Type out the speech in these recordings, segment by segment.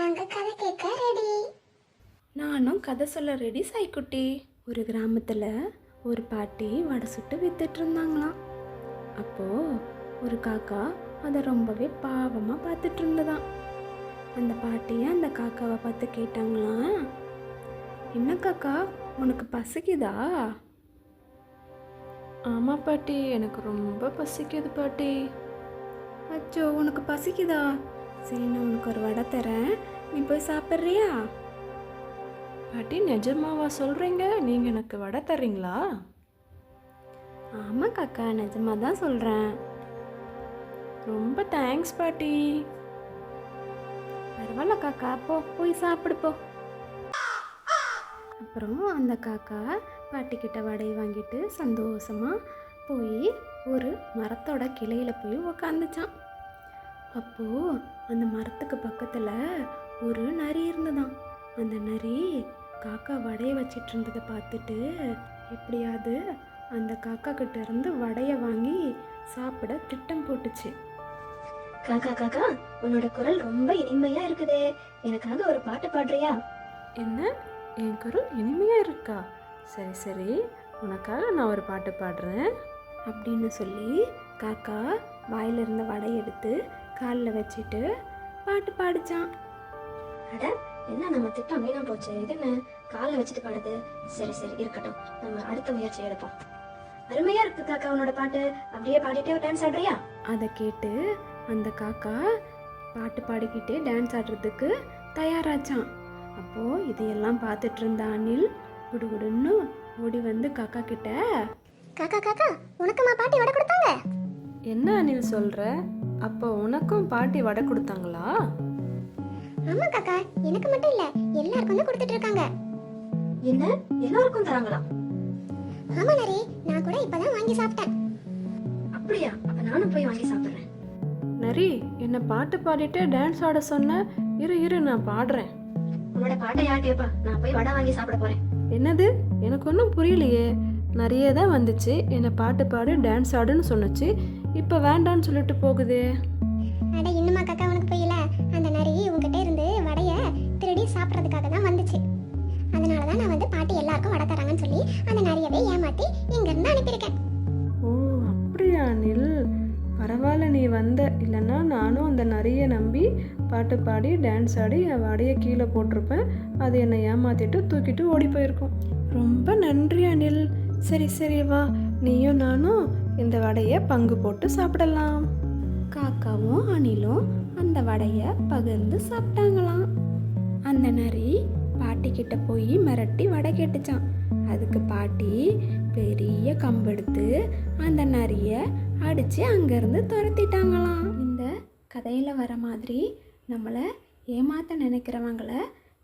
நாங்க கதை கேட்க ரெடி. நானும் கதை சொல்ல ரெடி சாய்க்குட்டி. ஒரு கிராமத்தில் ஒரு பாட்டி வடை சுட்டு வித்துட்டு இருந்தாங்களாம். அப்போது ஒரு காக்கா அதை ரொம்பவே பாவமாக பார்த்துட்டு இருந்ததாம். அந்த பாட்டியை அந்த காக்காவை பார்த்து கேட்டாங்களாம், என்ன காக்கா, உனக்கு பசிக்குதா? ஆமாம் பாட்டி, எனக்கு ரொம்ப பசிக்குது பாட்டி. அச்சோ, உனக்கு பசிக்குதா? சரி, நான் உனக்கு ஒரு வடை தரேன், நீ போய் சாப்பிட்றியா? பாட்டி, நிஜமாவா சொல்கிறீங்க? நீங்கள் எனக்கு வடை தர்றீங்களா? ஆமாம் காக்கா, நிஜமாக தான் சொல்கிறேன். ரொம்ப தேங்க்ஸ் பாட்டி. பரவாயில்ல காக்கா, போய் சாப்பிடு போ. அப்புறம் அந்த காக்கா பாட்டிக்கிட்ட வடையை வாங்கிட்டு சந்தோஷமாக போய் ஒரு மரத்தோட கிளையில் போய் உக்காந்துச்சான். அப்போது அந்த மரத்துக்கு பக்கத்தில் ஒரு நரி இருந்ததாம். அந்த நரி காக்கா வடையை வச்சிட்டு இருந்ததை பார்த்துட்டு எப்படியாவது அந்த காக்கா கிட்ட இருந்து வடையை வாங்கி சாப்பிட திட்டம் போட்டுச்சு. காக்கா காக்கா, உன்னோட குரல் ரொம்ப இனிமையா இருக்குதே, எனக்காக ஒரு பாட்டு பாடுறியா? என்ன, என் குரல் இனிமையாக இருக்கா? சரி சரி, உனக்காக நான் ஒரு பாட்டு பாடுறேன் அப்படின்னு சொல்லி காக்கா வாயில் இருந்த வடை எடுத்து காலில் வச்சுட்டு பாட்டு பாடிச்சான். அட, என்ன நம்ம திட்டம் வீணா போச்சு. இது என்ன காலில் வச்சுட்டு பாடுது? சரி சரி, இருக்கட்டும், நம்ம அடுத்த முயற்சி எடுப்போம். அருமையா இருக்கு காக்கா உன்னோட பாட்டு. அப்படியே பாடிட்டே டான்ஸ் ஆடுறியா? அதை கேட்டு அந்த காக்கா பாட்டு பாடிக்கிட்டே டான்ஸ் ஆடுறதுக்கு தயாராச்சான். அப்போது இதையெல்லாம் பார்த்துட்டு இருந்த அணில் குடுகுடுன்னு ஓடி வந்து காக்கா கிட்ட, காக்கா காக்கா, உனக்குமா பாட்டி வடை கொடுத்தாங்க? என்ன அணில் சொல்கிற? அப்போ உனக்கும் பாட்டி வடை கொடுத்தாங்களா? ஆமா காக்கா, எனக்கு மட்டும் இல்ல, எல்லாருக்கும் தான் கொடுத்துட்டு இருக்காங்க. என்ன, எல்லாருக்கும் தராங்களா? ஆமா நரி, நான் கூட இப்பதான் வாங்கி சாப்பிட்டேன். அப்படியா? அப்ப நானும் போய் வாங்கி சாப்பிடுறேன். நரி, என்ன பாட்டு பாடிட்டு டான்ஸ் ஆட சொன்ன? இரு நான் பாடுறேன். உன்னோட பாட்டை யார் கேட்பா? நான் போய் வடை வாங்கி சாப்பிட போறேன். என்னது? எனக்கு ஒன்றும் புரியலையே. நிறைய தான் வந்துச்சு, என்னை பாட்டு பாடு டான்ஸ் ஆடுன்னு சொன்னுச்சு, இப்போ வேண்டான்னு சொல்லிட்டு போகுதே. அட, இன்னுமா காக்கா உனக்கு புரியல? அந்த நரி உங்ககிட்ட இருந்து வடைய திருடி சாப்பிட்றதுக்காக தான் வந்துச்சு. அதனால தான் நான் வந்து பாட்டி எல்லாருக்கும் வடை தராங்கன்னு சொல்லி அந்த நரியவே ஏமாத்தி இங்க இருந்து அனுப்பியிருக்கேன். ஓ அப்படியா அனில், பரவாயில்ல நீ வந்த. இல்லைன்னா நானும் அந்த நிறைய நம்பி பாட்டு பாடி டான்ஸ் ஆடி என் வடையை கீழே போட்டிருப்பேன். அது என்னை ஏமாத்திட்டு தூக்கிட்டு ஓடி போயிருக்கோம். ரொம்ப நன்றி அனில். சரி சரி, வா, நீயும் நானும் இந்த வடையை பங்கு போட்டு சாப்பிடலாம். காக்காவும் அணிலும் அந்த வடையை பகிர்ந்து சாப்பிட்டாங்களாம். அந்த நரி பாட்டி கிட்ட போய் மிரட்டி வடை கேட்டுச்சான். அதுக்கு பாட்டி பெரிய கம்பெடுத்து அந்த நரிய அடித்து அங்கேருந்து துரத்திட்டாங்களாம். இந்த கதையில் வர மாதிரி நம்மளை ஏமாற்ற நினைக்கிறவங்கள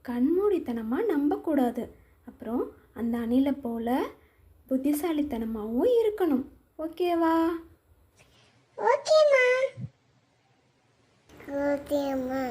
கண்மூடித்தனமாக நம்பக்கூடாது. அப்புறம் அந்த அணிலை போல் புத்திசாலித்தனமாகவும் இருக்கணும். ஓகேவா? ஓகேம்மா. ஓகேம்மா.